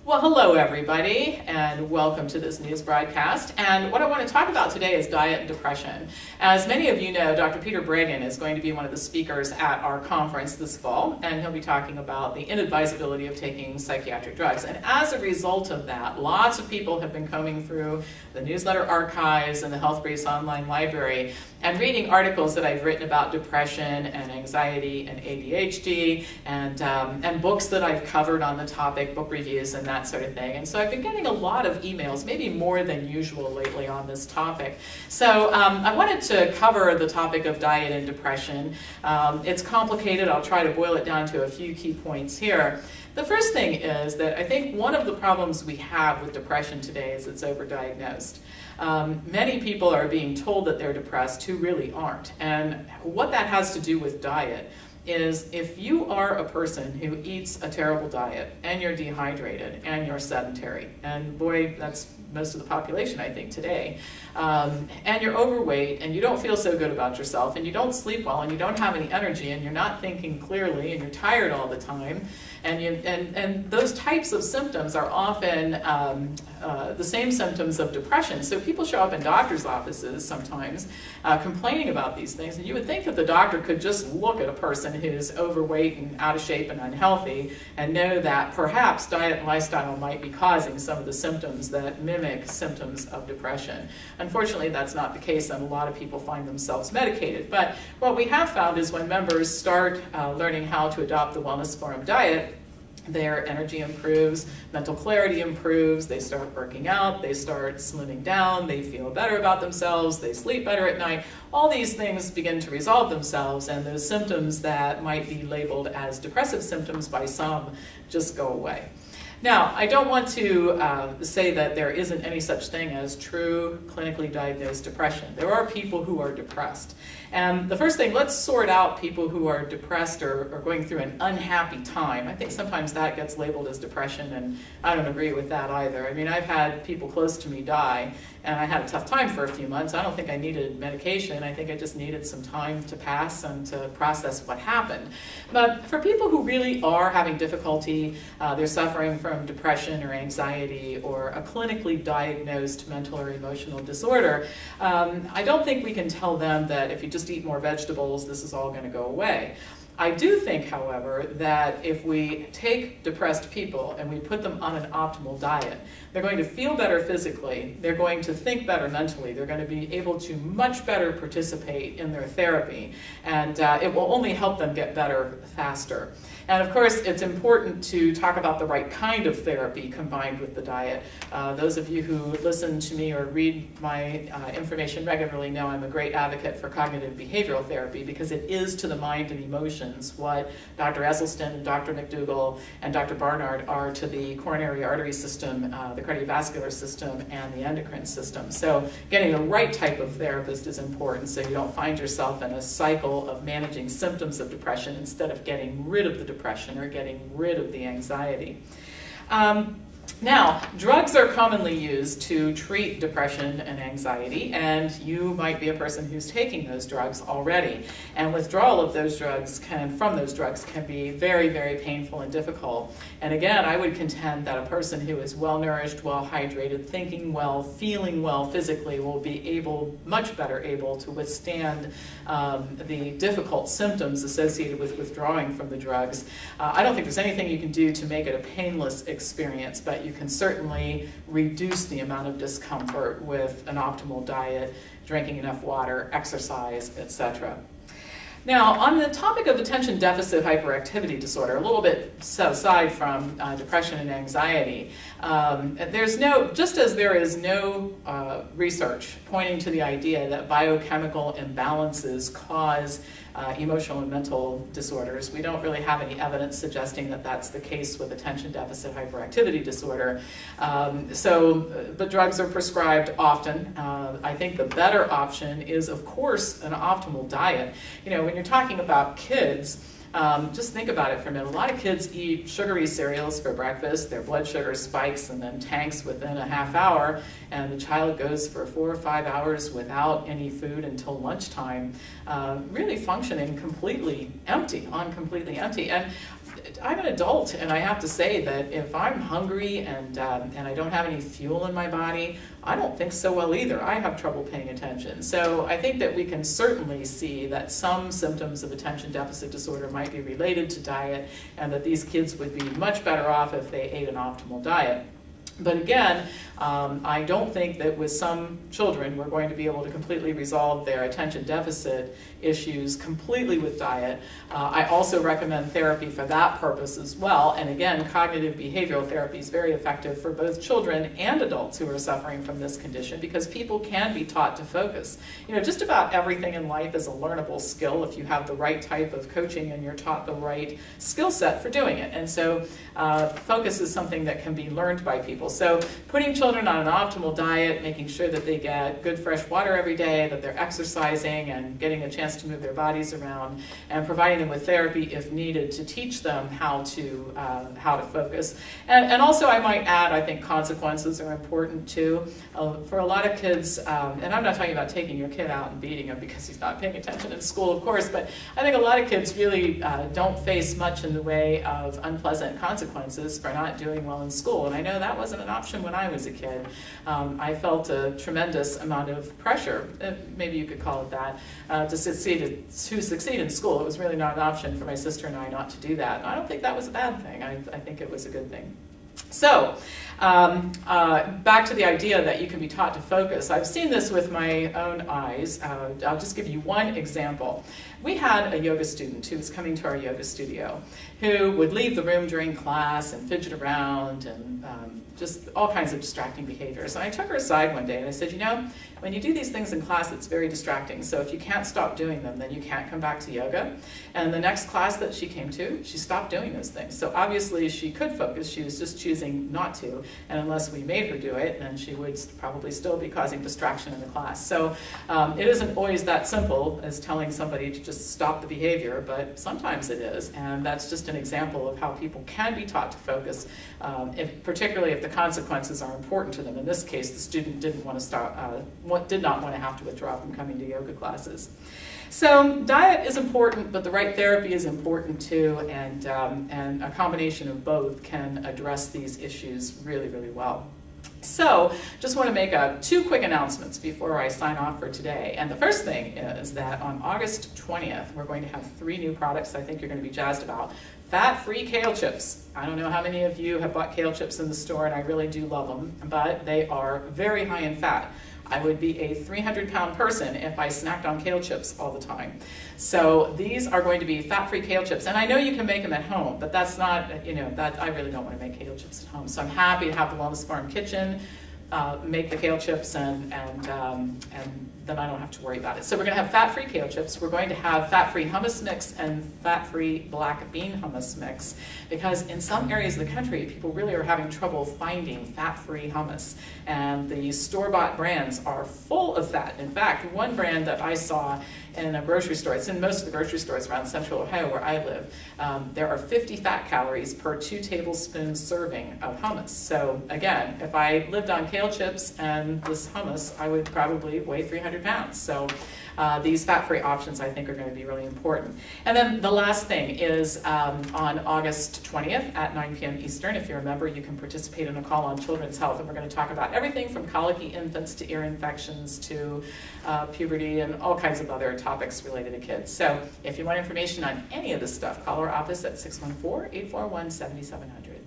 Well, hello everybody, and welcome to this news broadcast. And what I want to talk about today is diet and depression. As many of you know, Dr. Peter Breggin is going to be one of the speakers at our conference this fall, and he'll be talking about the inadvisability of taking psychiatric drugs. And as a result of that, lots of people have been combing through the newsletter archives and the Health Briefs online library and reading articles that I've written about depression and anxiety and ADHD and books that I've covered on the topic, book reviews and that sort of thing. And so I've been getting a lot of emails, maybe more than usual lately on this topic. So I wanted to cover the topic of diet and depression. It's complicated. I'll try to boil it down to a few key points here. The first thing is that I think one of the problems we have with depression today is it's overdiagnosed. Many people are being told that they're depressed who really aren't. And what that has to do with diet is if you are a person who eats a terrible diet and you're dehydrated and you're sedentary, and boy, that's most of the population I think today, and you're overweight and you don't feel so good about yourself and you don't sleep well and you don't have any energy and you're not thinking clearly and you're tired all the time, and those types of symptoms are often the same symptoms of depression. So people show up in doctor's offices sometimes complaining about these things, and you would think that the doctor could just look at a person who's overweight and out of shape and unhealthy and know that perhaps diet and lifestyle might be causing some of the symptoms that mimic symptoms of depression. Unfortunately, that's not the case, and a lot of people find themselves medicated. But what we have found is when members start learning how to adopt the Wellness Forum diet, their energy improves, mental clarity improves, they start working out, they start slimming down, they feel better about themselves, they sleep better at night. All these things begin to resolve themselves, and those symptoms that might be labeled as depressive symptoms by some just go away. Now, I don't want to say that there isn't any such thing as true clinically diagnosed depression. There are people who are depressed. And the first thing, let's sort out people who are depressed or going through an unhappy time. I think sometimes that gets labeled as depression, and I don't agree with that either. I mean, I've had people close to me die, and I had a tough time for a few months. I don't think I needed medication. I think I just needed some time to pass and to process what happened. But for people who really are having difficulty, they're suffering from depression or anxiety or a clinically diagnosed mental or emotional disorder, I don't think we can tell them that if you just eat more vegetables, this is all going to go away. I do think, however, that if we take depressed people and we put them on an optimal diet, they're going to feel better physically, they're going to think better mentally, they're going to be able to much better participate in their therapy, and it will only help them get better faster. And of course, it's important to talk about the right kind of therapy combined with the diet. Those of you who listen to me or read my information regularly know I'm a great advocate for cognitive behavioral therapy because it is to the mind and emotions what Dr. Esselstyn, Dr. McDougall, and Dr. Barnard are to the coronary artery system, the cardiovascular system, and the endocrine system. So getting the right type of therapist is important so you don't find yourself in a cycle of managing symptoms of depression instead of getting rid of the depression or getting rid of the anxiety. Now, drugs are commonly used to treat depression and anxiety, and you might be a person who's taking those drugs already. And withdrawal of those drugs from those drugs can be very, very painful and difficult. And again, I would contend that a person who is well-nourished, well-hydrated, thinking well, feeling well physically will be much better able to withstand the difficult symptoms associated with withdrawing from the drugs. I don't think there's anything you can do to make it a painless experience, but you can certainly reduce the amount of discomfort with an optimal diet, drinking enough water, exercise, etc. Now, on the topic of attention deficit hyperactivity disorder, a little bit set aside from depression and anxiety, just as there is no research pointing to the idea that biochemical imbalances cause emotional and mental disorders. We don't really have any evidence suggesting that that's the case with attention deficit hyperactivity disorder. But drugs are prescribed often. I think the better option is, of course, an optimal diet. You know, when you're talking about kids, just think about it for a minute. A lot of kids eat sugary cereals for breakfast, their blood sugar spikes and then tanks within a half hour, and the child goes for 4 or 5 hours without any food until lunchtime, really functioning completely empty. And I'm an adult, and I have to say that if I'm hungry and I don't have any fuel in my body, I don't think so well either. I have trouble paying attention. So I think that we can certainly see that some symptoms of attention deficit disorder might be related to diet, and that these kids would be much better off if they ate an optimal diet. But again, I don't think that with some children we're going to be able to completely resolve their attention deficit issues completely with diet. I also recommend therapy for that purpose as well. And again, cognitive behavioral therapy is very effective for both children and adults who are suffering from this condition, because people can be taught to focus. You know, just about everything in life is a learnable skill if you have the right type of coaching and you're taught the right skill set for doing it. And so focus is something that can be learned by people. So putting children on an optimal diet, making sure that they get good fresh water every day, that they're exercising and getting a chance to move their bodies around, and providing them with therapy if needed to teach them how to focus. And also I might add, I think consequences are important too. For a lot of kids, and I'm not talking about taking your kid out and beating him because he's not paying attention in school, of course, but I think a lot of kids really don't face much in the way of unpleasant consequences for not doing well in school. And I know that wasn't an option when I was a kid. I felt a tremendous amount of pressure, maybe you could call it that, to succeed in school. It was really not an option for my sister and I not to do that. And I don't think that was a bad thing. I think it was a good thing. So, back to the idea that you can be taught to focus. I've seen this with my own eyes. I'll just give you one example. We had a yoga student who was coming to our yoga studio who would leave the room during class and fidget around and just all kinds of distracting behaviors. And I took her aside one day and I said, you know, when you do these things in class, it's very distracting. So if you can't stop doing them, then you can't come back to yoga. And the next class that she came to, she stopped doing those things. So obviously she could focus, she was just choosing not to. And unless we made her do it, then she would probably still be causing distraction in the class. So it isn't always that simple as telling somebody to just stop the behavior, but sometimes it is. And that's just an example of how people can be taught to focus, particularly if the consequences are important to them. In this case, the student did not want to have to withdraw from coming to yoga classes. So diet is important, but the right therapy is important too, and a combination of both can address these issues really, really well. So, just want to make two quick announcements before I sign off for today. And the first thing is that on August 20th, we're going to have 3 new products I think you're going to be jazzed about. Fat-free kale chips. I don't know how many of you have bought kale chips in the store, and I really do love them, but they are very high in fat. I would be a 300-pound person if I snacked on kale chips all the time. So these are going to be fat-free kale chips. And I know you can make them at home, but that's not, you know, I really don't want to make kale chips at home. So I'm happy to have the Wellness Farm Kitchen make the kale chips, and then I don't have to worry about it. So we're going to have fat-free kale chips. We're going to have fat-free hummus mix and fat-free black bean hummus mix, because in some areas of the country, people really are having trouble finding fat-free hummus. And the store-bought brands are full of fat. In fact, one brand that I saw in a grocery store, it's in most of the grocery stores around Central Ohio where I live, there are 50 fat calories per 2 tablespoons serving of hummus. So again, if I lived on kale chips and this hummus, I would probably weigh 300 pounds. So these fat-free options I think are going to be really important. And then the last thing is on August 20th at 9 p.m. Eastern, if you're a member, you can participate in a call on children's health, and we're going to talk about everything from colicky infants to ear infections to puberty and all kinds of other topics related to kids. So if you want information on any of this stuff, call our office at 614-841-7700.